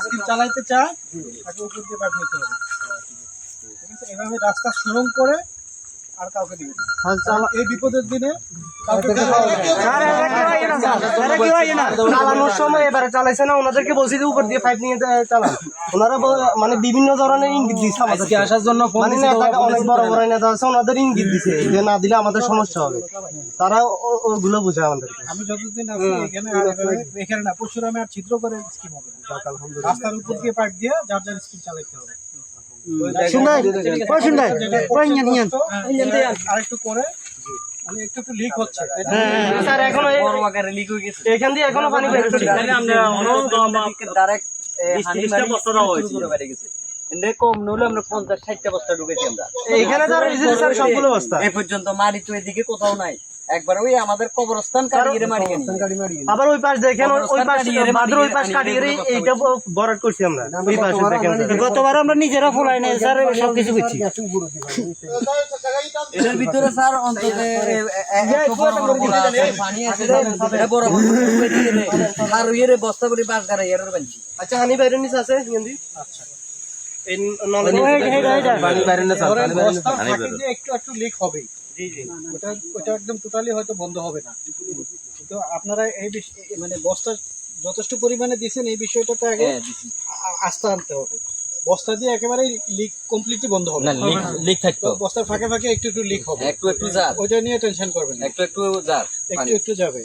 Scheme চালাইতে চায় তাকে উপর দিয়ে পাইপ নিতে হবে। ঠিক আছে, এভাবে রাস্তা সুরম করে আর কাউকে দিবে না। এই বিপদের দিনে চালানোর সময় এবারে চালাইছে না, ওনাদেরকে বলছি যে উপর দিয়ে পাইপ নিয়ে চালান। ওনারা মানে বিভিন্ন ধরনের ইঙ্গিত দিচ্ছে আমাদেরকে আসার জন্য। মানে নেতা অনেক বড় বড় নেতা আছে, ওনাদের ইঙ্গিত দিচ্ছে যে না দিলে আমাদের সমস্যা হবে। তারা ওগুলো বুঝে আমাদেরকে। আমি যতদিন আছি এখানে আর এখানে না, পরশুরামে আর ছিদ্র করে স্কিম হবে না। রাস্তার উপর দিয়ে পাইপ দিয়ে যার যার স্কিম চালাইতে হবে। আরেকটু করে মানে একটু লিক হচ্ছে স্যার, এখনো লিক হয়ে গেছে, এখান দিয়ে এখনো পানি বের হচ্ছে। কম নলে আমরা 50-60টা বস্তা ঢুকেছি আমরা এখানে সবগুলো বস্তা এই পর্যন্ত। মাটি তো এদিকে কোথাও নাই, একবার ওই আমাদের কবরস্থান কাটিয়ে মারি কেন। আবার ওই পাশ দেখেন, ওই পাশ মাত্র ওই পাশ কাটিয়ে এইটা বরাদ করছি আমরা। ওই পাশে দেখেন, গতবার আমরা নিজেরা ফলাই নাই স্যার, সবকিছু করছি। এর ভিতরে স্যার অন্তত পানি আছে বড় আর ইয়ে বস্তা করে বাস গাড়া এর বানছি। আচ্ছা, হানি বাইরের নিচে আছে হিন্দি। আচ্ছা, এই নলে পানি বাইরের নিচে একটু একটু লিক হবে। জি জি, ওটা একদম টোটালি হয়তো বন্ধ হবে না, কিন্তু আপনারা এই মানে বস্তা যথেষ্ট পরিমাণে দিয়েছেন, এই বিষয়টা তো আগে আস্থা আনতে হবে। বস্তা দিয়ে একেবারে লিক কমপ্লিটলি বন্ধ হবে না, লিক থাকতো। বস্তার ফাঁকে ফাঁকে একটু একটু লিক হবে, একটু একটু যার, ওইটা নিয়ে টেনশন করবেন না। একটু একটু যার, একটু একটু যাবে।